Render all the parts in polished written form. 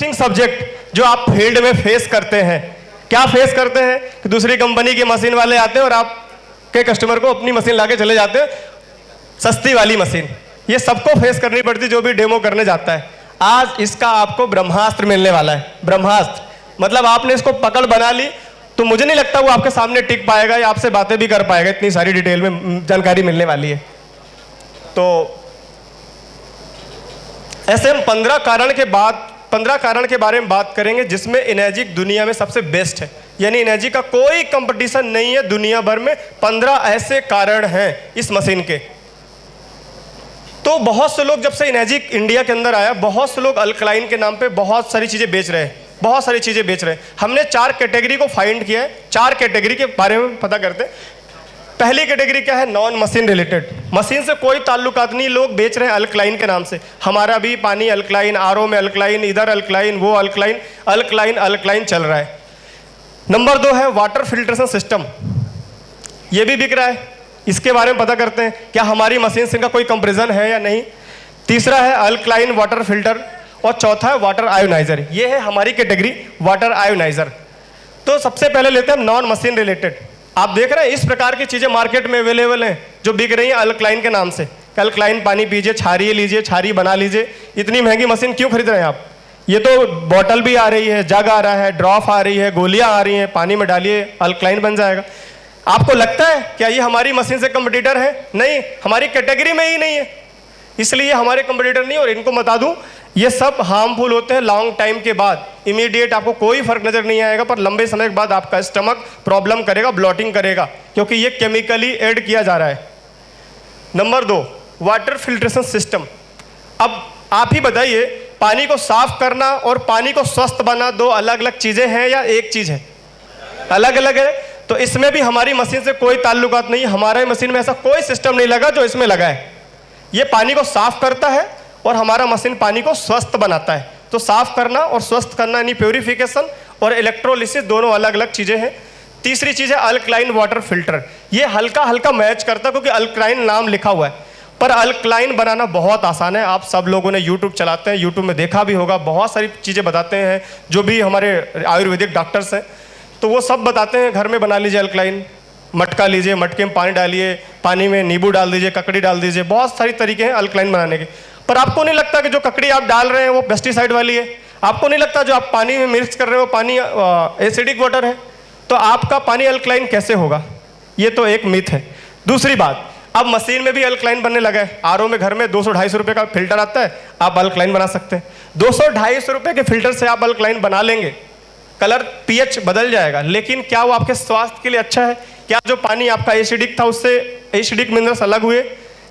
Interesting subject जो आप field में फेस करते हैं। क्या फेस करते हैं कि दूसरी कंपनी के मशीन वाले आते हैं और आपके कस्टमर को अपनी मशीन लाके चले जाते हैं, सस्ती वाली मशीन। ये सबको फेस करनी पड़ती जो भी डेमो करने जाता है। आज इसका आपको ब्रह्मास्त्र मिलने वाला है। ब्रह्मास्त्र मतलब आपने इसको पकड़ बना ली तो मुझे नहीं लगता वो आपके सामने टिक पाएगा या आपसे बातें भी कर पाएगा, इतनी सारी डिटेल में जानकारी मिलने वाली है। तो ऐसे हम 15 कारण के बारे में बात करेंगे जिसमें एनर्जिक दुनिया में सबसे बेस्ट है, यानी एनर्जी का कोई कंपटीशन नहीं है दुनिया भर में। 15 ऐसे कारण हैं इस मशीन के। तो बहुत से लोग, जब से एनर्जिक इंडिया के अंदर आया, बहुत से लोग अल्कलाइन के नाम पे बहुत सारी चीज़ें बेच रहे हैं, बहुत सारी चीज़ें बेच रहे हैं। हमने 4 कैटेगरी को फाइंड किया है, 4 कैटेगरी के बारे में पता करते हैं। पहली कैटेगरी क्या है? नॉन मशीन रिलेटेड, मशीन से कोई ताल्लुकात नहीं, लोग बेच रहे हैं अल्कलाइन के नाम से। हमारा भी पानी अल्कलाइन, आरओ में अल्कलाइन, इधर अल्कलाइन, वो अल्कलाइन, अल्कलाइन अल्कलाइन चल रहा है। नंबर 2 है वाटर फिल्ट्रेशन सिस्टम, ये भी बिक रहा है, इसके बारे में पता करते हैं क्या हमारी मशीन से इनका कोई कंपैरिजन है या नहीं। तीसरा है अल्कलाइन वाटर फिल्टर और चौथा है वाटर आयोनाइजर। ये है हमारी कैटेगरी वाटर आयोनाइजर। तो सबसे पहले लेते हैं नॉन मशीन रिलेटेड। आप देख रहे हैं इस प्रकार की चीज़ें मार्केट में अवेलेबल हैं जो बिक रही हैं अल्कलाइन के नाम से। अल्कलाइन पानी पीजिए, क्षारीय लीजिए, क्षारीय बना लीजिए। इतनी महंगी मशीन क्यों खरीद रहे हैं आप? ये तो बॉटल भी आ रही है, जग आ रहा है, ड्रॉप आ रही है, गोलियां आ रही हैं, पानी में डालिए अल्कलाइन बन जाएगा। आपको लगता है क्या ये हमारी मशीन से कंपटीटर है? नहीं, हमारी कैटेगरी में ही नहीं है, इसलिए हमारे कंपटीटर नहीं। और इनको बता दूं ये सब हार्मफुल होते हैं लॉन्ग टाइम के बाद। इमीडिएट आपको कोई फर्क नजर नहीं आएगा, पर लंबे समय के बाद आपका स्टमक प्रॉब्लम करेगा, ब्लॉटिंग करेगा, क्योंकि ये केमिकली ऐड किया जा रहा है। Number 2 water filtration system. अब आप ही बताइए, पानी को साफ करना और पानी को स्वस्थ बनाना 2 अलग अलग चीजें हैं या एक चीज है? अलग अलग है। तो इसमें भी हमारी मशीन से कोई ताल्लुकात नहीं है, हमारे मशीन में ऐसा कोई सिस्टम नहीं लगा जो इसमें लगा है। ये पानी को साफ करता है और हमारा मशीन पानी को स्वस्थ बनाता है। तो साफ करना और स्वस्थ करना यानी प्योरीफिकेशन और इलेक्ट्रोलिसिस दोनों अलग अलग चीज़ें हैं। तीसरी चीज़ है अल्कलाइन वाटर फिल्टर। ये हल्का हल्का मैच करता है क्योंकि अल्कलाइन नाम लिखा हुआ है, पर अल्कलाइन बनाना बहुत आसान है। आप सब लोगों ने यूट्यूब चलाते हैं, यूट्यूब में देखा भी होगा, बहुत सारी चीज़ें बताते हैं जो भी हमारे आयुर्वेदिक डॉक्टर्स हैं, तो वो सब बताते हैं घर में बना लीजिए अल्कलाइन। मटका लीजिए, मटके में पानी डालिए, पानी में नींबू डाल दीजिए, ककड़ी डाल दीजिए, बहुत सारी तरीके हैं अल्कलाइन बनाने के। पर आपको नहीं लगता कि जो ककड़ी आप डाल रहे हैं वो पेस्टिसाइड वाली है? आपको नहीं लगता जो आप पानी में मिक्स कर रहे हो पानी एसिडिक वाटर है? तो आपका पानी अल्कलाइन कैसे होगा? ये तो एक मिथ है। दूसरी बात, अब मशीन में भी अल्कलाइन बनने लगा है। आरओ में घर में 200-250 रुपये का फिल्टर आता है, आप अल्कलाइन बना सकते हैं। 200-250 रुपये के फिल्टर से आप अल्कलाइन बना लेंगे, कलर पीएच बदल जाएगा, लेकिन क्या वो आपके स्वास्थ्य के लिए अच्छा है? क्या जो पानी आपका एसिडिक था उससे एसिडिक मिनरल्स अलग हुए?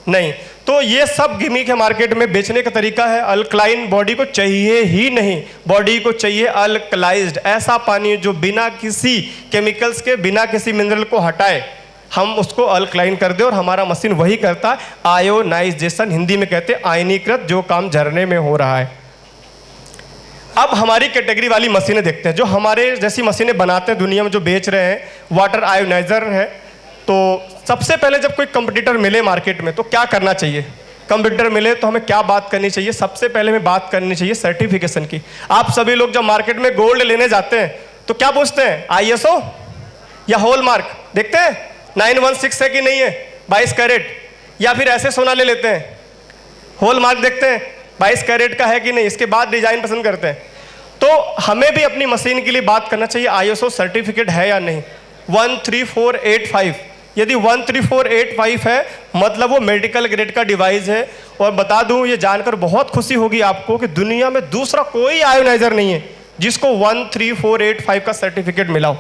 नहीं। तो ये सब गिमिक है मार्केट में, बेचने का तरीका है। अल्कलाइन बॉडी को चाहिए ही नहीं, बॉडी को चाहिए अल्कलाइज्ड, ऐसा पानी जो बिना किसी केमिकल्स के, बिना किसी मिनरल को हटाए हम उसको अल्कलाइन कर दे, और हमारा मशीन वही करता है, आयोनाइजेशन, हिंदी में कहते हैं आयनीकृत, जो काम झरने में हो रहा है। अब हमारी कैटेगरी वाली मशीनें देखते हैं, जो हमारे जैसी मशीनें बनाते हैं दुनिया में, जो बेच रहे हैं। वाटर आयोनाइजर है। तो सबसे पहले जब कोई कंपटीटर मिले मार्केट में तो क्या करना चाहिए? कंपटीटर मिले तो हमें क्या बात करनी चाहिए? सबसे पहले हमें बात करनी चाहिए सर्टिफिकेशन की। आप सभी लोग जब मार्केट में गोल्ड लेने जाते हैं तो क्या पूछते हैं? ISO या हॉलमार्क देखते हैं, 916 है कि नहीं है, 22 कैरेट, या फिर ऐसे सोना ले लेते हैं, हॉलमार्क देखते हैं 22 कैरेट का है कि नहीं, इसके बाद डिजाइन पसंद करते हैं। तो हमें भी अपनी मशीन के लिए बात करना चाहिए ISO सर्टिफिकेट है या नहीं। 13485, यदि 13485 है मतलब वो मेडिकल ग्रेड का डिवाइस है। और बता दूं, ये जानकर बहुत खुशी होगी आपको कि दुनिया में दूसरा कोई आयोनाइजर नहीं है जिसको 13485 का सर्टिफिकेट मिला हो।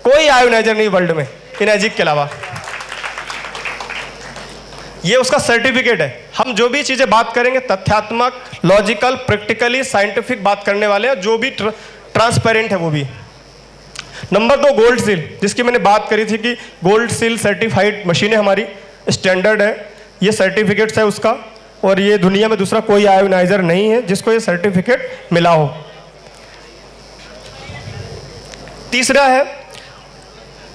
कोई आयोनाइजर नहीं वर्ल्ड में एनर्जिक के अलावा, ये उसका सर्टिफिकेट है। हम जो भी चीजें बात करेंगे तथ्यात्मक, लॉजिकल, प्रैक्टिकली, साइंटिफिक बात करने वाले हैं, जो भी ट्रांसपेरेंट है वो भी। नंबर 2 गोल्ड सील, जिसकी मैंने बात करी थी कि गोल्ड सील सर्टिफाइड मशीनें हमारी स्टैंडर्ड है, ये सर्टिफिकेट्स है उसका, और ये दुनिया में दूसरा कोई आयोनाइजर नहीं है जिसको ये सर्टिफिकेट मिला हो। तीसरा है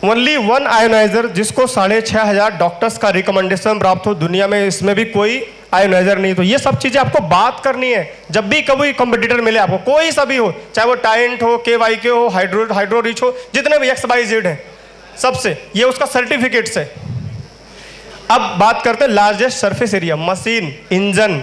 ओनली वन आयोनाइजर जिसको 6,500 डॉक्टर्स का रिकमेंडेशन प्राप्त हो दुनिया में, इसमें भी कोई आयोनाइजर नहीं। तो ये सब चीज़ें आपको बात करनी है जब भी कभी कंपटीटर मिले आपको, कोई सा भी हो, चाहे वो टाइंट हो, KYK हो, हाइड्रो रिच हो, जितने भी XYZ हैं सबसे, ये उसका सर्टिफिकेट्स है। अब बात करते हैं largest surface area, machine, engine.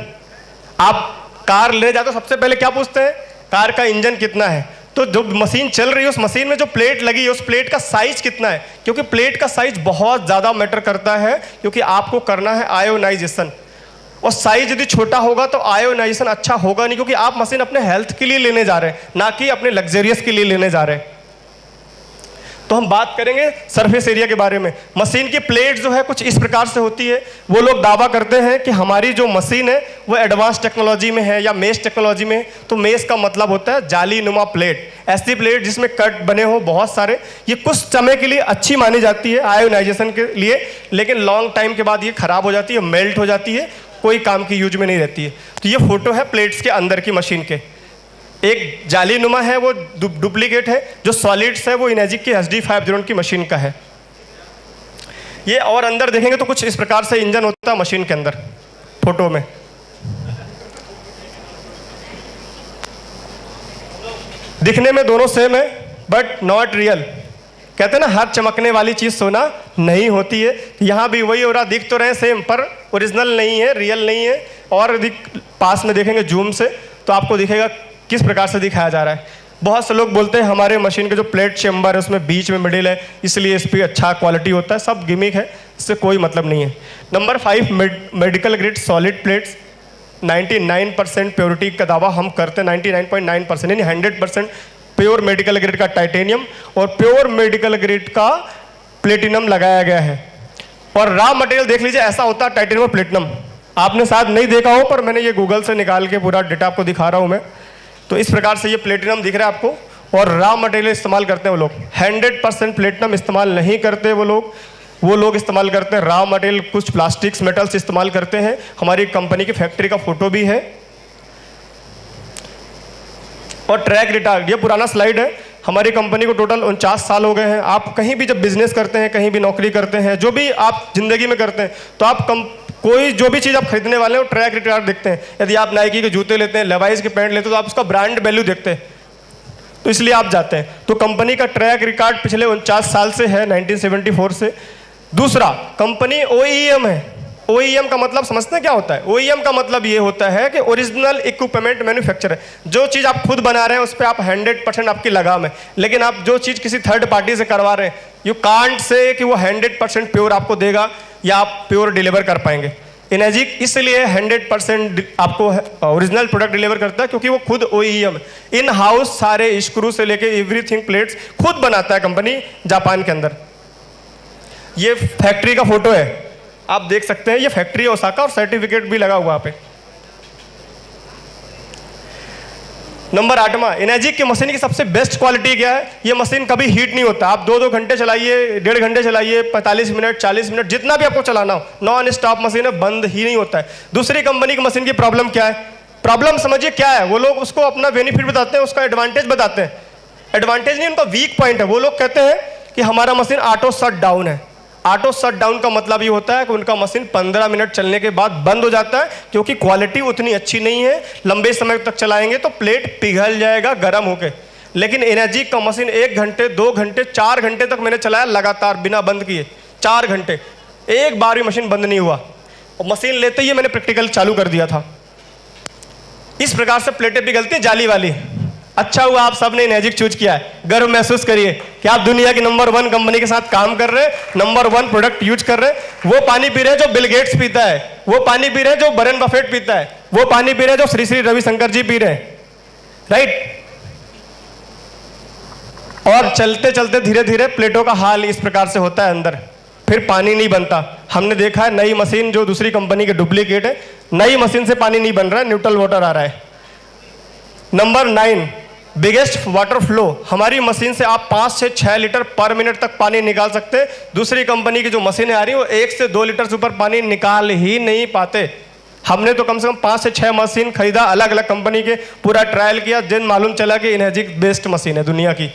आप कार ले जाते हो सबसे पहले क्या पूछते हैं, कार का इंजन कितना है। तो जो मशीन चल रही है उस मशीन में जो प्लेट लगी है उस प्लेट का साइज कितना है, क्योंकि प्लेट का साइज बहुत ज़्यादा मैटर करता है, क्योंकि आपको करना है आयोनाइजेशन। और साइज यदि छोटा होगा तो आयोनाइजेशन अच्छा होगा नहीं, क्योंकि आप मशीन अपने हेल्थ के लिए लेने जा रहे हैं, ना कि अपने लग्जरियस के लिए लेने जा रहे हैं। तो हम बात करेंगे सरफेस एरिया के बारे में। मशीन की प्लेट जो है कुछ इस प्रकार से होती है। वो लोग दावा करते हैं कि हमारी जो मशीन है वो एडवांस टेक्नोलॉजी में है या मेश टेक्नोलॉजी में है। तो मेश का मतलब होता है जाली नुमा प्लेट, ऐसी प्लेट जिसमें कट बने हो बहुत सारे। ये कुछ समय के लिए अच्छी मानी जाती है आयोनाइजेशन के लिए, लेकिन लॉन्ग टाइम के बाद ये खराब हो जाती है, मेल्ट हो जाती है, कोई काम की यूज में नहीं रहती है। तो ये फोटो है प्लेट्स के अंदर की मशीन के। एक जाली नुमा है वो डुप्लीकेट है, जो सॉलिड्स है वो इनेजिक की HD 501 की मशीन का है। ये और अंदर देखेंगे तो कुछ इस प्रकार से इंजन होता है मशीन के अंदर फोटो में। दिखने में दोनों सेम है बट नॉट रियल। कहते हैं ना हर चमकने वाली चीज सोना नहीं होती है। यहाँ भी वही हो रहा, दिख तो रहे सेम पर ओरिजिनल नहीं है, रियल नहीं है। और पास में देखेंगे जूम से तो आपको दिखेगा किस प्रकार से दिखाया जा रहा है। बहुत से लोग बोलते हैं हमारे मशीन के जो प्लेट चेम्बर है उसमें बीच में मिडिल है, इसलिए इस पर अच्छा क्वालिटी होता है। सब गिमिक है, इससे कोई मतलब नहीं है। Number 5, medical grade solid plates. 99% purity का दावा हम करते हैं, 99.9% यानी 100% प्योर मेडिकल ग्रेड का टाइटेनियम और प्योर मेडिकल ग्रेड का प्लेटिनम लगाया गया है। और रॉ मटेरियल देख लीजिए, ऐसा होता है टाइटेनियम और प्लेटिनम। आपने शायद नहीं देखा हो पर मैंने ये गूगल से निकाल के पूरा डेटा आपको दिखा रहा हूँ मैं। तो इस प्रकार से ये प्लेटिनम दिख रहा है आपको। और रॉ मटेरियल इस्तेमाल करते हैं वो लोग, 100% प्लेटिनम इस्तेमाल नहीं करते वो लोग इस्तेमाल करते हैं रॉ मटेरियल, कुछ प्लास्टिक्स मेटल्स इस्तेमाल करते हैं। हमारी कंपनी की फैक्ट्री का फोटो भी है। और ट्रैक रिकॉर्ड, ये पुराना स्लाइड है। हमारी कंपनी को टोटल 49 साल हो गए हैं। आप कहीं भी जब बिजनेस करते हैं, कहीं भी नौकरी करते हैं, जो भी आप जिंदगी में करते हैं, तो आप कोई जो भी चीज़ आप खरीदने वाले हो ट्रैक रिकॉर्ड देखते हैं। यदि आप नाइकी के जूते लेते हैं, लेवाइस के पैंट लेते हैं, तो आप उसका ब्रांड वैल्यू देखते हैं, तो इसलिए आप जाते हैं। तो कंपनी का ट्रैक रिकॉर्ड पिछले 49 साल से है, 1974 से। दूसरा, कंपनी OEM है। OEM का मतलब समझते हैं क्या होता है? OEM का मतलब ये होता है कि ओरिजिनल इक्विपमेंट मैन्युफैक्चरर। जो चीज़ आप खुद बना रहे हैं उस पर आप 100% आपकी लगाम है, लेकिन आप जो चीज़ किसी थर्ड पार्टी से करवा रहे हैं, यू कांट से कि वो 100% प्योर आपको देगा या आप प्योर डिलीवर कर पाएंगे। इनेजिक इसलिए 100% आपको ओरिजिनल प्रोडक्ट डिलीवर करता है क्योंकि वो खुद OEM है। इन हाउस सारे स्क्रू से लेके एवरीथिंग प्लेट्स खुद बनाता है कंपनी जापान के अंदर। ये फैक्ट्री का फोटो है, आप देख सकते हैं। ये फैक्ट्री है ओसाका और सर्टिफिकेट भी लगा हुआ वहाँ पे। नंबर 8वां, इनेजिक की मशीन की सबसे बेस्ट क्वालिटी क्या है? ये मशीन कभी हीट नहीं होता। आप 2-2 घंटे चलाइए, 1.5 घंटे चलाइए, 45 मिनट, 40 मिनट, जितना भी आपको चलाना हो, नॉन स्टॉप मशीन है, बंद ही नहीं होता है। दूसरी कंपनी की मशीन की प्रॉब्लम क्या है? प्रॉब्लम समझिए क्या है। वो लोग उसको अपना बेनिफिट बताते हैं, उसका एडवांटेज बताते हैं। एडवांटेज नहीं, उनका वीक पॉइंट है। वो लोग कहते हैं कि हमारा मशीन ऑटो शट डाउन है। ऑटो शट डाउन का मतलब ये होता है कि उनका मशीन 15 मिनट चलने के बाद बंद हो जाता है, क्योंकि क्वालिटी उतनी अच्छी नहीं है। लंबे समय तक चलाएंगे तो प्लेट पिघल जाएगा गर्म होके। लेकिन इनेजिक का मशीन 1 घंटे, 2 घंटे, 4 घंटे तक मैंने चलाया लगातार बिना बंद किए। 4 घंटे, एक बार भी मशीन बंद नहीं हुआ। और मशीन लेते ही मैंने प्रैक्टिकल चालू कर दिया था। इस प्रकार से प्लेटें पिघलती हैं जाली वाली। अच्छा हुआ आप सबने इनेजिक चूज किया है। गर्व महसूस करिए कि आप दुनिया की नंबर 1 कंपनी के साथ काम कर रहे हैं, नंबर 1 प्रोडक्ट यूज कर रहे हैं। वो पानी पी रहे हैं जो बिल गेट्स पीता है, वो पानी पी रहे हैं जो वॉरेन बफेट पीता है, वो पानी पी रहे हैं जो श्री श्री रविशंकर जी पी रहे हैं, राइट। और चलते चलते धीरे धीरे प्लेटों का हाल इस प्रकार से होता है अंदर, फिर पानी नहीं बनता। हमने देखा है नई मशीन जो दूसरी कंपनी के डुप्लीकेट है, नई मशीन से पानी नहीं बन रहा है, न्यूट्रल वाटर आ रहा है। Number 9, biggest water flow. हमारी मशीन से आप 5 से 6 लीटर पर मिनट तक पानी निकाल सकते हैं। दूसरी कंपनी की जो मशीनें आ रही हैं वो 1 से 2 लीटर से ऊपर पानी निकाल ही नहीं पाते। हमने तो कम से कम 5 से 6 मशीन खरीदा, अलग अलग कंपनी के, पूरा ट्रायल किया, जिन मालूम चला कि इनेजिक बेस्ट मशीन है दुनिया की।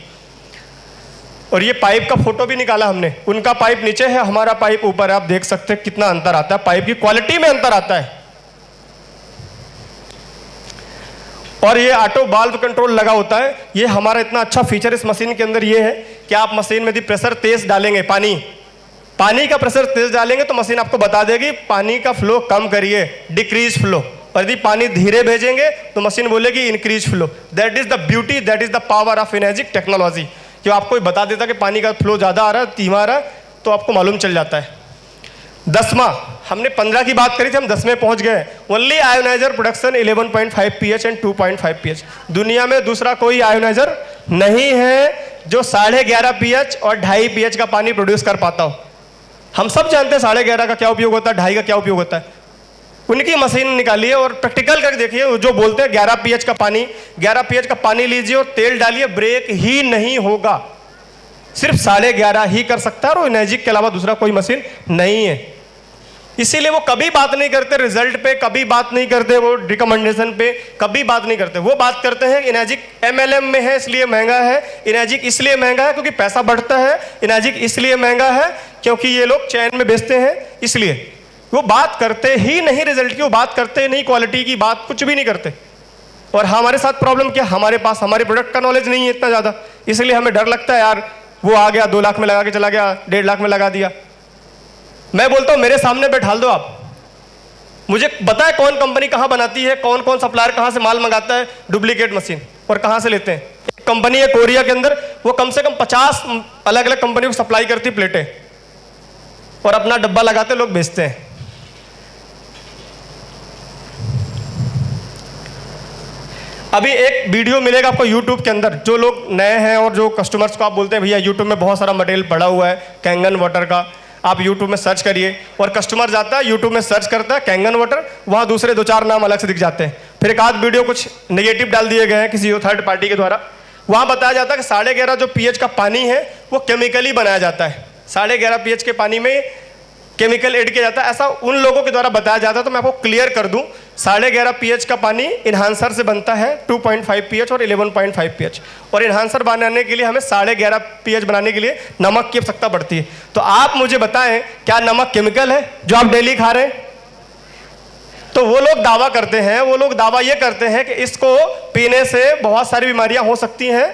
और ये पाइप का फोटो भी निकाला हमने, उनका पाइप नीचे है, हमारा पाइप ऊपर है। आप देख सकते हैं कितना अंतर आता है, पाइप की क्वालिटी में अंतर आता है। और ये ऑटो वाल्व कंट्रोल लगा होता है। ये हमारा इतना अच्छा फीचर इस मशीन के अंदर ये है कि आप मशीन में यदि प्रेशर तेज डालेंगे, पानी का प्रेशर तेज डालेंगे तो मशीन आपको बता देगी पानी का फ्लो कम करिए, डिक्रीज फ्लो। और यदि पानी धीरे भेजेंगे तो मशीन बोलेगी increase flow. That is the beauty, that is the power of energic technology. जो आपको बता देता कि पानी का फ्लो ज़्यादा आ रहा है, धीमा आ रहा है, तो आपको मालूम चल जाता है। 10वां, हमने 15 की बात करी थी, हम 10 में पहुंच गए। Only ionizer production 11.5 pH and 2.5 pH। दुनिया में दूसरा कोई आयोनाइजर नहीं है जो 11.5 pH और 2.5 pH का पानी प्रोड्यूस कर पाता हो। हम सब जानते हैं 11.5 का क्या उपयोग होता है, 2.5 का क्या उपयोग होता है। उनकी मशीन निकालिए और प्रैक्टिकल करके देखिए। जो बोलते हैं 11 pH का पानी, 11 pH का पानी लीजिए और तेल डालिए, ब्रेक ही नहीं होगा। सिर्फ 11.5 ही कर सकता है और एनर्जिक के अलावा दूसरा कोई मशीन नहीं है। इसीलिए वो कभी बात नहीं करते रिजल्ट पे, कभी बात नहीं करते वो रिकमेंडेशन पे, कभी बात नहीं करते। वो बात करते हैं एनर्जिक MLM में है इसलिए महंगा है, एनर्जिक इसलिए महंगा है क्योंकि पैसा बढ़ता है, एनर्जिक इसलिए महंगा है क्योंकि ये लोग चैन में बेचते हैं, इसलिए वो बात करते ही नहीं रिजल्ट की, वो बात करते नहीं क्वालिटी की, बात कुछ भी नहीं करते। और हमारे साथ प्रॉब्लम क्या, हमारे पास हमारे प्रोडक्ट का नॉलेज नहीं है इतना ज़्यादा, इसलिए हमें डर लगता है यार वो आ गया 2 लाख में लगा के चला गया, 1.5 लाख में लगा दिया। मैं बोलता हूँ मेरे सामने बैठा दो आप, मुझे बताए कौन कंपनी कहाँ बनाती है, कौन कौन सप्लायर कहाँ से माल मंगाता है डुप्लीकेट मशीन और कहाँ से लेते हैं। एक कंपनी है कोरिया के अंदर, वो कम से कम 50 अलग अलग कंपनी को सप्लाई करती प्लेटें और अपना डब्बा लगाते लोग बेचते हैं। अभी एक वीडियो मिलेगा आपको YouTube के अंदर, जो लोग नए हैं और जो कस्टमर्स को आप बोलते हैं भैया YouTube में बहुत सारा मटेरियल पड़ा हुआ है कैंगन वाटर का, आप YouTube में सर्च करिए। और कस्टमर जाता है YouTube में सर्च करता है कैंगन वाटर, वहाँ दूसरे 2-4 नाम अलग से दिख जाते हैं। फिर एक आध वीडियो कुछ नेगेटिव डाल दिए गए हैं किसी थर्ड पार्टी के द्वारा, वहाँ बताया जाता है कि 11.5 जो pH का पानी है वो केमिकली बनाया जाता है, 11.5 pH के पानी में केमिकल ऐड किया जाता है, ऐसा उन लोगों के द्वारा बताया जाता है। तो मैं आपको क्लियर कर दूं, 11.5 pH का पानी इन्हांसर से बनता है 2.5 pH और 11.5 pH। और इन्हांसर बनाने के लिए हमें 11.5 pH बनाने के लिए नमक की आवश्यकता पड़ती है। तो आप मुझे बताएं क्या नमक केमिकल है जो आप डेली खा रहे हैं? तो वो लोग दावा करते हैं, वो लोग दावा ये करते हैं कि इसको पीने से बहुत सारी बीमारियां हो सकती हैं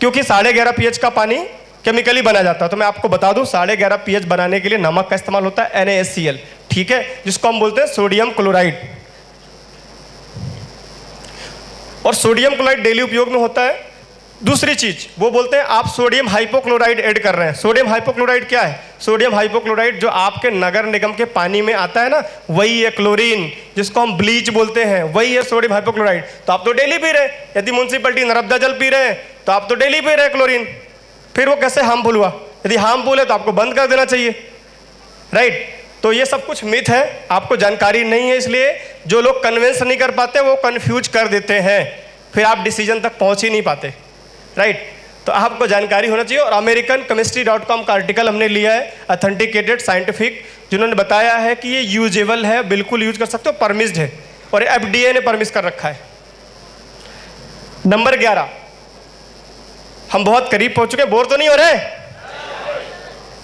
क्योंकि 11.5 pH का पानी केमिकली बना जाता है। तो मैं आपको बता दूं 11.5 pH बनाने के लिए नमक का इस्तेमाल होता है NaCl, ठीक है, जिसको हम बोलते हैं सोडियम क्लोराइड। और सोडियम क्लोराइड डेली उपयोग में होता है। दूसरी चीज वो बोलते हैं आप सोडियम हाइपोक्लोराइड ऐड कर रहे हैं। सोडियम हाइपोक्लोराइड क्या है? सोडियम हाइपोक्लोराइड जो आपके नगर निगम के पानी में आता है ना, वही है क्लोरीन, जिसको हम ब्लीच बोलते हैं, वही है सोडियम हाइपोक्लोराइड। तो आप तो डेली पी रहे हैं। यदि म्यूनसिपलिटी नर्मदा जल पी रहे हैं तो आप तो डेली पी रहे हैं क्लोरीन, फिर वो कैसे हार्मफुल हुआ? यदि हार्मफुल है तो आपको बंद कर देना चाहिए, राइट। तो ये सब कुछ मिथ है, आपको जानकारी नहीं है, इसलिए जो लोग कन्विंस नहीं कर पाते वो कंफ्यूज कर देते हैं, फिर आप डिसीजन तक पहुंच ही नहीं पाते, राइट। तो आपको जानकारी होना चाहिए। और americanchemistry.com का आर्टिकल हमने लिया है, अथेंटिकेटेड साइंटिफिक, जिन्होंने बताया है कि ये यूजेबल है, बिल्कुल यूज कर सकते हो, परमिस्ड है और FDA ने परमिश कर रखा है। नंबर 11, हम बहुत करीब पहुंच चुके हैं। बोर तो नहीं हो रहे?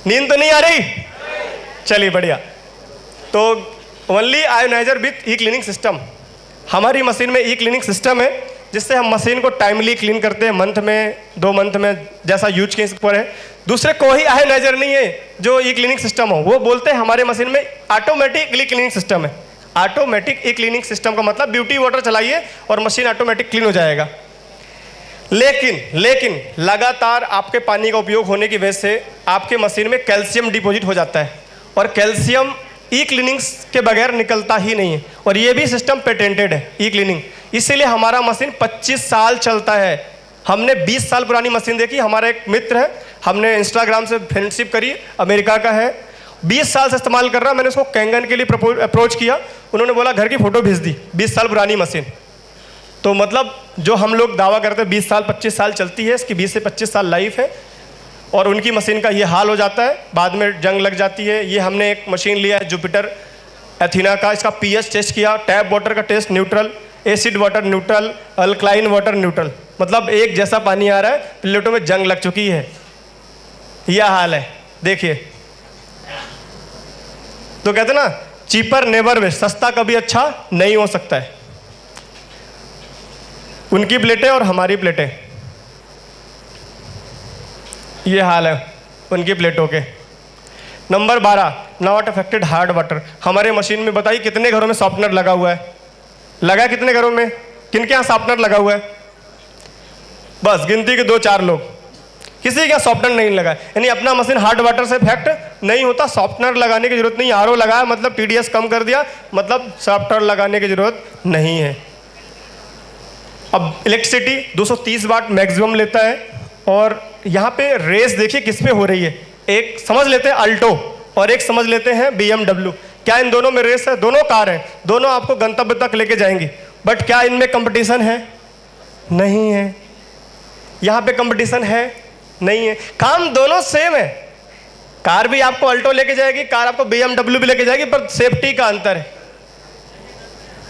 नींद तो नहीं आ रही? चलिए बढ़िया। तो only ionizer with E cleaning system, हमारी मशीन में ई क्लीनिंग सिस्टम है जिससे हम मशीन को टाइमली क्लीन करते हैं, मंथ में 2 मंथ में, जैसा यूज के पर है। दूसरे कोई आयोनाइजर नहीं है जो ई क्लीनिंग सिस्टम हो। वो बोलते हैं हमारे मशीन में ऑटोमेटिक ई क्लीनिंग सिस्टम है। ऑटोमेटिक ई क्लीनिंग सिस्टम का मतलब ब्यूटी वाटर चलाइए और मशीन ऑटोमेटिक क्लीन हो जाएगा। लेकिन लगातार आपके पानी का उपयोग होने की वजह से आपके मशीन में कैल्शियम डिपॉजिट हो जाता है और कैल्शियम ई क्लीनिंग के बगैर निकलता ही नहीं है। और ये भी सिस्टम पेटेंटेड है ई क्लीनिंग, इसीलिए हमारा मशीन 25 साल चलता है। हमने 20 साल पुरानी मशीन देखी। हमारा एक मित्र है, हमने इंस्टाग्राम से फ्रेंडशिप करी, अमेरिका का है, 20 साल से इस्तेमाल कर रहा है। मैंने उसको कैंगन के लिए अप्रोच किया, उन्होंने बोला घर की फ़ोटो भेज दी, 20 साल पुरानी मशीन। तो मतलब जो हम लोग दावा करते हैं 20 साल 25 साल चलती है, इसकी 20 से 25 साल लाइफ है और उनकी मशीन का ये हाल हो जाता है, बाद में जंग लग जाती है। ये हमने एक मशीन लिया है जुपिटर एथीना का, इसका पीएच टेस्ट किया, टैप वाटर का test neutral, acid water neutral, alkaline water neutral, मतलब एक जैसा पानी आ रहा है, प्लेटों में जंग लग चुकी है। यह हाल है, देखिए। तो कहते ना चीपर नेवर बेस्ट, सस्ता कभी अच्छा नहीं हो सकता है। उनकी प्लेटें और हमारी प्लेटें, ये हाल है उनकी प्लेटों के। Number 12, not affected hard water. हमारे मशीन में बताइए कितने घरों में सॉफ्टनर लगा हुआ है? लगा है कितने घरों में? किनके यहाँ सॉफ्टनर लगा हुआ है? बस गिनती के 2-4 लोग, किसी के यहाँ सॉफ्टनर नहीं लगा है। यानी अपना मशीन हार्ड वाटर से इफेक्ट नहीं होता, सॉफ्टनर लगाने की जरूरत नहीं। आरओ लगाया मतलब टीडीएस कम कर दिया, मतलब सॉफ्टनर लगाने की जरूरत नहीं है। अब इलेक्ट्रिसिटी 230 वाट मैक्सिमम लेता है। और यहाँ पे रेस देखिए किस पे हो रही है, एक समझ लेते हैं अल्टो और एक समझ लेते हैं BMW। क्या इन दोनों में रेस है? दोनों कार हैं, दोनों आपको गंतव्य तक लेके जाएंगी, बट क्या इनमें कंपटीशन है? नहीं है। यहाँ पे कंपटीशन है? नहीं है। काम दोनों सेम है, कार भी आपको अल्टो लेके जाएगी, कार आपको BMW भी लेके जाएगी, पर सेफ्टी का अंतर है,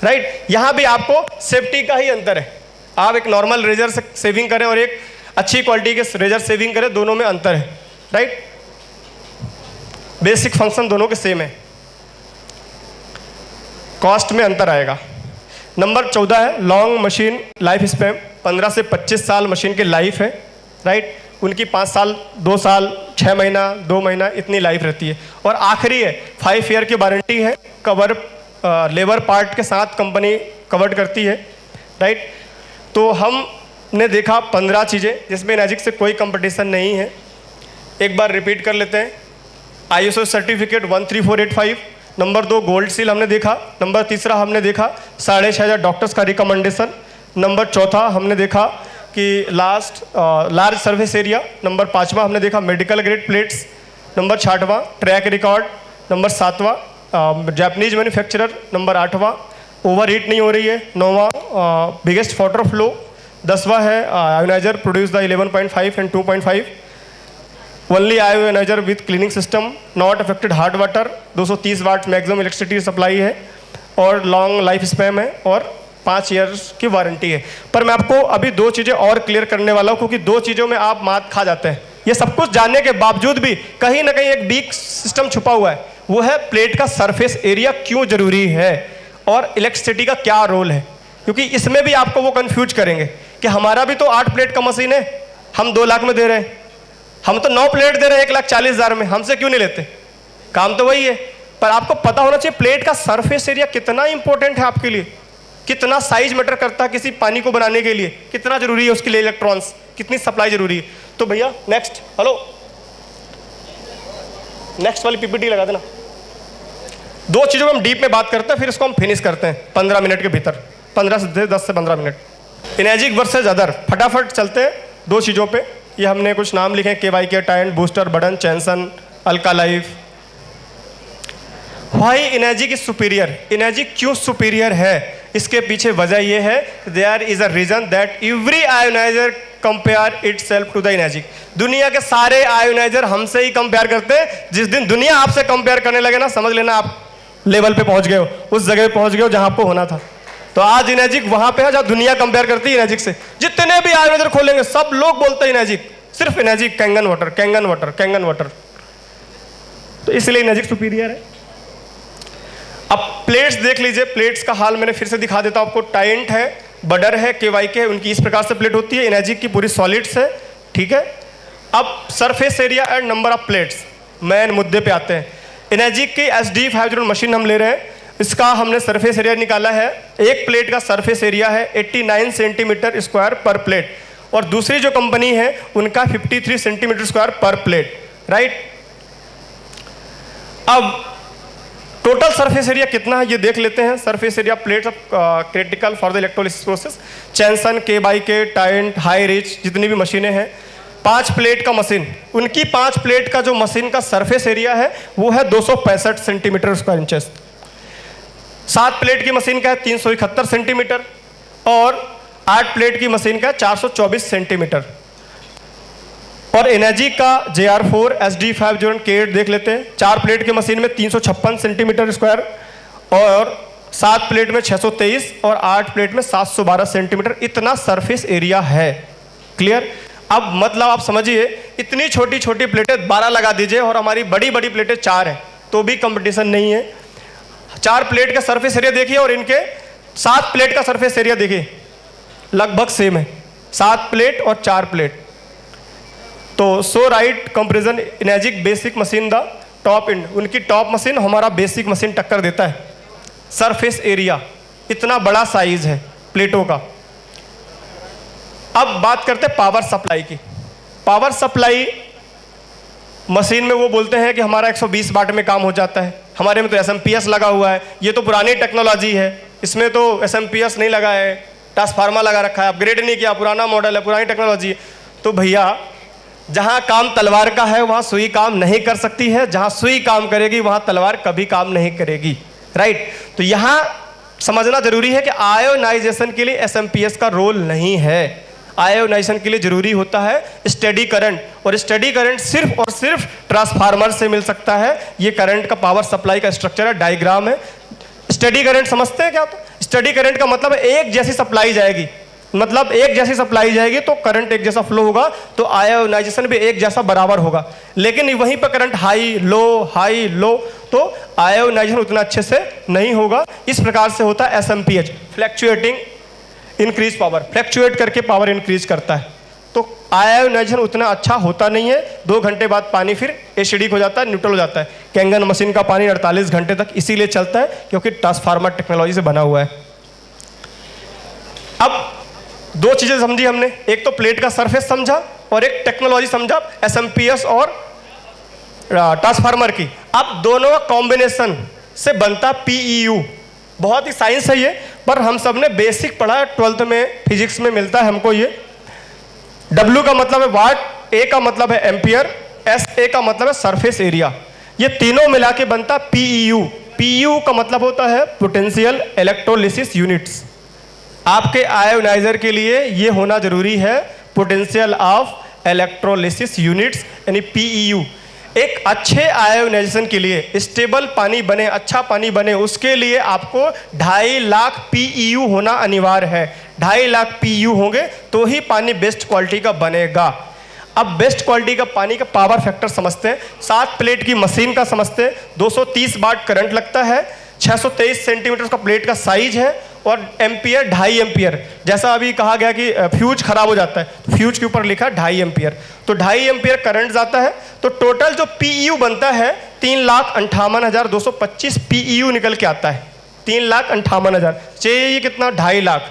राइट। यहाँ भी आपको सेफ्टी का ही अंतर है। आप एक नॉर्मल रेजर से सेविंग करें और एक अच्छी क्वालिटी के रेजर सेविंग करें, दोनों में अंतर है, राइट। बेसिक फंक्शन दोनों के सेम है, कॉस्ट में अंतर आएगा। नंबर 14 है लॉन्ग मशीन लाइफ स्पैन। 15 से 25 साल मशीन की लाइफ है, राइट। उनकी 5 साल, 2 साल, 6 महीना, 2 महीना इतनी लाइफ रहती है। और आखिरी है 5 ईयर की वारंटी है, कवर लेबर पार्ट के साथ कंपनी कवर करती है, राइट। तो हमने देखा 15 चीज़ें जिसमें एनर्जिक से कोई कंपटीशन नहीं है। एक बार रिपीट कर लेते हैं। ISO certificate 13485। Number 2 gold seal हमने देखा। नंबर 3 हमने देखा 6500 डॉक्टर्स का रिकमेंडेशन। नंबर 4 हमने देखा कि लार्ज सर्विस एरिया। नंबर 5 हमने देखा medical grade plates. Number 6 track record. Number 7 Japanese manufacturer. Number 8 over heat नहीं हो रही है। 9 बिगेस्ट वाटर फ्लो। 10वां है ionizer produce the 11.5 and 2.5। Only ionizer with cleaning system, not affected hard water. 230 watt maximum electricity supply है और long life span है और 5 ईयर्स की वारंटी है। पर मैं आपको अभी 2 चीज़ें और क्लियर करने वाला हूँ, क्योंकि 2 चीज़ों में आप मात खा जाते हैं। ये सब कुछ जानने के बावजूद भी कहीं ना कहीं एक वीक सिस्टम छुपा हुआ है, वो है प्लेट का सरफेस एरिया क्यों जरूरी है और इलेक्ट्रिसिटी का क्या रोल है। क्योंकि इसमें भी आपको वो कंफ्यूज करेंगे कि हमारा भी तो 8 प्लेट का मशीन है, हम 2 लाख में दे रहे हैं, हम तो 9 प्लेट दे रहे हैं 1,40,000 में, हमसे क्यों नहीं लेते? काम तो वही है। पर आपको पता होना चाहिए प्लेट का सरफेस एरिया कितना इंपॉर्टेंट है आपके लिए, कितना साइज मैटर करता है किसी पानी को बनाने के लिए, कितना जरूरी है उसके लिए इलेक्ट्रॉन्स, कितनी सप्लाई जरूरी है। तो भैया नेक्स्ट, हेलो नेक्स्ट वाली पीपीटी लगा देना। 2 चीज़ों में हम डीप में बात करते हैं, फिर इसको हम फिनिश करते हैं 15 मिनट के भीतर, 10 से 15 मिनट। एनर्जिक वर्सेस अदर, फटाफट चलते हैं 2 चीज़ों पे। ये हमने कुछ नाम लिखे, KYK, टाइंट, बूस्टर, बडन, Chanson, Alka life. Why Enagic is superior? Enagic क्यों सुपीरियर है? इसके पीछे वजह यह है there is a reason that every ionizer compare itself to the Enagic. दुनिया के सारे आयोनाइजर हमसे ही कंपेयर करते हैं। जिस दिन दुनिया आपसे कंपेयर करने लगे ना, समझ लेना आप लेवल पे पहुंच गए हो, उस जगह पे पहुंच गए हो जहां आपको होना था। तो आज एनर्जिक वहां पे है जहां दुनिया कंपेयर करती है एनर्जिक से। जितने भी आयोनाइजर खोलेंगे सब लोग बोलते हैं एनर्जिक, सिर्फ energic Kangen water, Kangen water, Kangen water. तो इसलिए एनर्जिक सुपीरियर है। अब प्लेट्स देख लीजिए, प्लेट्स का हाल मैंने फिर से दिखा देता हूं आपको। टाइंट है, बडर है, KYK है, उनकी इस प्रकार से प्लेट होती है। एनर्जिक की पूरी सॉलिड्स है, ठीक है। अब surface area and number of plates, main मुद्दे पे आते हैं। एनर्जिक की SD500 मशीन हम ले रहे हैं, इसका हमने सरफेस एरिया निकाला है। एक प्लेट का सरफेस एरिया है 89 सेंटीमीटर स्क्वायर पर प्लेट, और दूसरी जो कंपनी है उनका 53 सेंटीमीटर स्क्वायर पर प्लेट, राइट। अब टोटल सरफेस एरिया कितना है ये देख लेते हैं। Surface area plates of critical for the electrolysis process, Chanson, KYK, Tyent, high rich, जितनी भी मशीनें हैं। 5 प्लेट का मशीन, उनकी 5 प्लेट का जो मशीन का सरफेस एरिया है वो है 265 सेंटीमीटर स्क्वायर इंचेस। 7 प्लेट की मशीन का है 371 सेंटीमीटर, और 8 प्लेट की मशीन का 424 सेंटीमीटर। और एनर्जी का JR4 SD500 K8 देख लेते हैं। 4 प्लेट की मशीन में 356 सेंटीमीटर स्क्वायर, और 7 प्लेट में 623, और 8 प्लेट में 712 सेंटीमीटर। इतना सरफेस एरिया है, क्लियर। अब मतलब आप समझिए, इतनी छोटी छोटी प्लेटें 12 लगा दीजिए और हमारी बड़ी बड़ी प्लेटें 4 हैं, तो भी कंपटीशन नहीं है। 4 प्लेट का सरफेस एरिया देखिए और इनके 7 प्लेट का सरफेस एरिया देखिए, लगभग सेम है, 7 प्लेट और 4 प्लेट। तो so right comparison Enagic basic machine the top end, उनकी टॉप मशीन हमारा बेसिक मशीन टक्कर देता है। सरफेस एरिया इतना बड़ा साइज है प्लेटों का। अब बात करते हैं पावर सप्लाई की। पावर सप्लाई मशीन में वो बोलते हैं कि हमारा 120 वाट में काम हो जाता है, हमारे में तो एसएमपीएस लगा हुआ है, ये तो पुरानी टेक्नोलॉजी है, इसमें तो एसएमपीएस नहीं लगा है, ट्रांसफार्मर लगा रखा है, अपग्रेड नहीं किया, पुराना मॉडल है, पुरानी टेक्नोलॉजी है। तो भैया जहाँ काम तलवार का है वहाँ सुई काम नहीं कर सकती है, जहाँ सुई काम करेगी वहाँ तलवार कभी काम नहीं करेगी, राइट। तो यहाँ समझना जरूरी है कि आयोनाइजेशन के लिए एसएमपीएस का रोल नहीं है। आयोनाइजेशन के लिए जरूरी होता है स्टेडी करंट, और स्टेडी करंट सिर्फ और सिर्फ ट्रांसफार्मर से मिल सकता है। ये करंट का पावर सप्लाई का स्ट्रक्चर है, डायग्राम है। स्टेडी करंट समझते हैं क्या? तो स्टेडी करंट का मतलब एक जैसी सप्लाई जाएगी, मतलब एक जैसी सप्लाई जाएगी तो करंट एक जैसा फ्लो होगा, तो आयोनाइजेशन भी एक जैसा बराबर होगा। लेकिन वहीं पर करंट हाई लो तो आयोनाइजेशन उतना अच्छे से नहीं होगा। इस प्रकार से होता है एसएमपीएच, फ्लैक्चुएटिंग इंक्रीज पावर, फ्लैक्चुएट करके पावर इंक्रीज करता है। तो आयोनाइजेशन उतना अच्छा होता नहीं है। 2 घंटे बाद पानी फिर एसिडिक हो जाता है, न्यूट्रल हो जाता है। कैंगन मशीन का पानी 48 घंटे तक इसीलिए चलता है क्योंकि ट्रांसफार्मर टेक्नोलॉजी से बना हुआ है। अब 2 चीजें समझी हमने, एक तो प्लेट का सरफेस समझा और एक टेक्नोलॉजी समझा एसएमपीएस और ट्रांसफार्मर की। अब दोनों का कॉम्बिनेशन से बनता पीईयू। बहुत ही साइंस है ये, पर हम सब ने बेसिक पढ़ा है, 12th में फिजिक्स में मिलता है हमको ये। W का मतलब है वाट, A का मतलब है एम्पियर, SA का मतलब है सरफेस एरिया। ये तीनों मिला के बनता पीईयू। पीईयू का मतलब होता है पोटेंशियल इलेक्ट्रोलिसिस यूनिट्स। आपके आयोनाइजर के लिए ये होना जरूरी है, पोटेंशियल ऑफ इलेक्ट्रोलिसिस यूनिट्स यानी पीईयू। एक अच्छे आयोनाइजेशन के लिए, स्टेबल पानी बने, अच्छा पानी बने, उसके लिए आपको 2.5 लाख पीईयू होना अनिवार्य है। 2.5 लाख पीईयू होंगे तो ही पानी बेस्ट क्वालिटी का बनेगा। अब बेस्ट क्वालिटी का पानी का पावर फैक्टर समझते हैं। 7 प्लेट की मशीन का समझते हैं। 230 वाट करंट लगता है, 623 सेंटीमीटर का प्लेट का साइज है और एम्पियर 2.5 एम्पियर। जैसा अभी कहा गया कि फ्यूज खराब हो जाता है, तो फ्यूज के ऊपर लिखा 2.5 एम्पियर, तो 2.5 एम्पियर करंट जाता है। तो टोटल जो पीईयू बनता है 3,58,225 पीईयू निकल के आता है। 3,58,000 चाहिए, ये कितना? 2.5 लाख।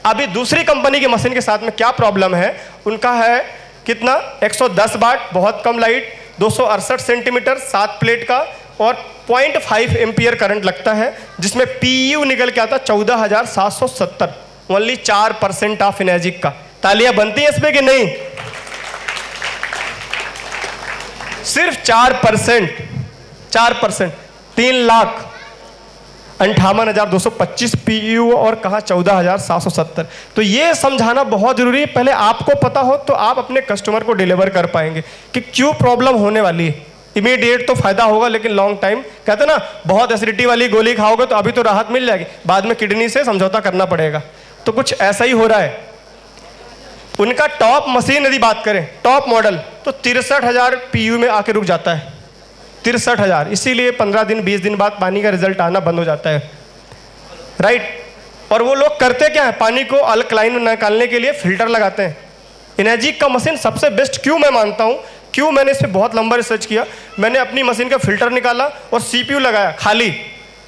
अभी दूसरी कंपनी की मशीन के साथ में क्या प्रॉब्लम है, उनका है कितना? 110 वाट, बहुत कम लाइट, 268 सेंटीमीटर, 7 प्लेट का और 0.5 एम्पियर करंट लगता है, जिसमें पीयू निकल के आता 14,770। ओनली 4% ऑफ एनर्जिक का। तालियां बनती हैं इस पे कि नहीं? सिर्फ 4%, 3,58,225 पीयू और कहा 14,770। तो ये समझाना बहुत जरूरी है। पहले आपको पता हो तो आप अपने कस्टमर को डिलीवर कर पाएंगे कि क्यों प्रॉब्लम होने वाली है। इमीडिएट तो फायदा होगा लेकिन लॉन्ग टाइम, कहते ना बहुत एसिडिटी वाली गोली खाओगे तो अभी तो राहत मिल जाएगी, बाद में किडनी से समझौता करना पड़ेगा। तो कुछ ऐसा ही हो रहा है। उनका टॉप मशीन यदि बात करें, टॉप मॉडल, तो 63,000 पीयू में आके रुक जाता है। 63,000, इसीलिए 15 दिन 20 दिन बाद पानी का रिजल्ट आना बंद हो जाता है, राइट। और वो लोग करते क्या है, पानी को अल्कलाइन निकालने के लिए फिल्टर लगाते हैं। एनर्जिक का मशीन सबसे बेस्ट क्यों मैं मानता हूँ, क्यों मैंने इस पर बहुत लंबा रिसर्च किया। मैंने अपनी मशीन का फिल्टर निकाला और सीपीयू लगाया खाली,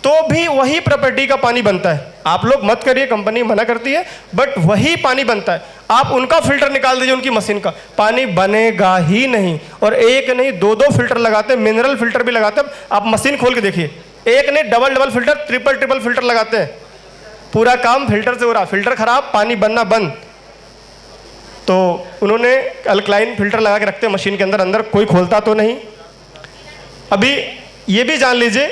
तो भी वही प्रॉपर्टी का पानी बनता है। आप लोग मत करिए, कंपनी मना करती है, बट वही पानी बनता है। आप उनका फिल्टर निकाल दीजिए, उनकी मशीन का पानी बनेगा ही नहीं। और एक नहीं 2-2 फिल्टर लगाते हैं, मिनरल फिल्टर भी लगाते हैं। आप मशीन खोल के देखिए, एक नहीं डबल फिल्टर, ट्रिपल फिल्टर लगाते हैं। पूरा काम फिल्टर से हो रहा, फिल्टर खराब, पानी बनना बंद। तो उन्होंने अल्कलाइन फिल्टर लगा के रखते हैं मशीन के अंदर, कोई खोलता तो नहीं। अभी ये भी जान लीजिए,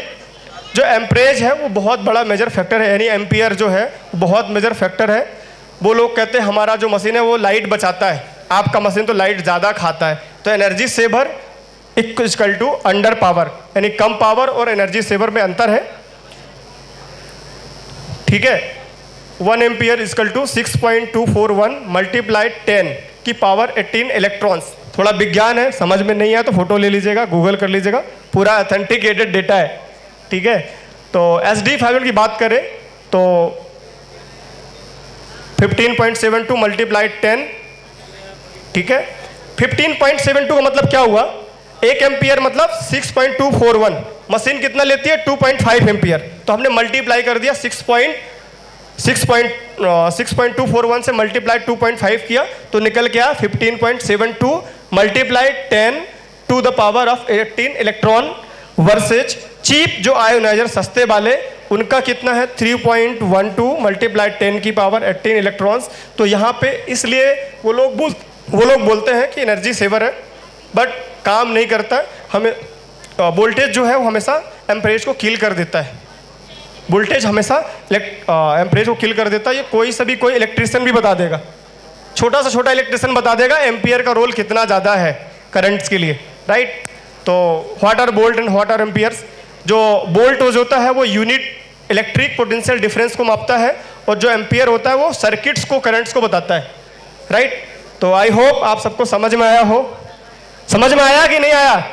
जो एम्परेज है वो बहुत बड़ा मेजर फैक्टर है, यानी एम्पियर जो है बहुत मेजर फैक्टर है। वो लोग कहते हैं हमारा जो मशीन है वो लाइट बचाता है, आपका मशीन तो लाइट ज़्यादा खाता है। तो energy saver equal to under power, यानी कम पावर और एनर्जी सेवर में अंतर है, ठीक है। 1 एम्पियर इक्वल टू 6.241 मल्टीप्लाइड 10, की पावर 18 इलेक्ट्रॉन्स। थोड़ा विज्ञान है, समझ में नहीं आया तो फोटो ले लीजिएगा, गूगल कर लीजिएगा, पूरा ऑथेंटिकेटेड डेटा है, ठीक है। तो SD 500 की बात करें तो 15.72 मल्टीप्लाइड 10, ठीक है। 15.72 का मतलब क्या हुआ, 1 एम्पियर मतलब 6.241, मशीन कितना लेती है 2.5 एम्पियर, तो हमने मल्टीप्लाई कर दिया 6.241 से मल्टीप्लाई 2.5 किया तो निकल के आया 15.72 multiply 10 to the power of 18 electron versus cheap जो आयोनाइजर सस्ते वाले उनका कितना है 3.12 मल्टीप्लाई 10 की पावर 18 इलेक्ट्रॉन्स। तो यहाँ पे इसलिए वो लोग बोलते हैं कि एनर्जी सेवर है, बट काम नहीं करता। हमें वोल्टेज जो है वो हमेशा एम्परेज को किल कर देता है, वोल्टेज हमेशा एम्परेज को किल कर देता है। ये कोई इलेक्ट्रिशियन भी बता देगा, छोटा से छोटा इलेक्ट्रिशियन बता देगा एम्पियर का रोल कितना ज़्यादा है करंट्स के लिए, राइट। तो what are volt and what are amperes. जो वोल्ट होता है वो यूनिट इलेक्ट्रिक पोटेंशियल डिफरेंस को मापता है, और जो एम्पियर होता है वो सर्किट्स को, करंट्स को बताता है, राइट। तो आई होप आप सबको समझ में आया हो। समझ में आया कि नहीं आया?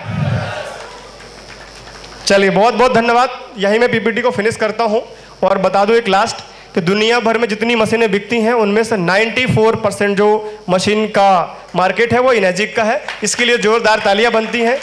चलिए बहुत बहुत धन्यवाद। यहीं मैं PPT को फिनिश करता हूं और बता दूं एक लास्ट कि दुनिया भर में जितनी मशीनें बिकती हैं उनमें से 94% जो मशीन का मार्केट है वो इनर्जी का है। इसके लिए जोरदार तालियां बनती हैं।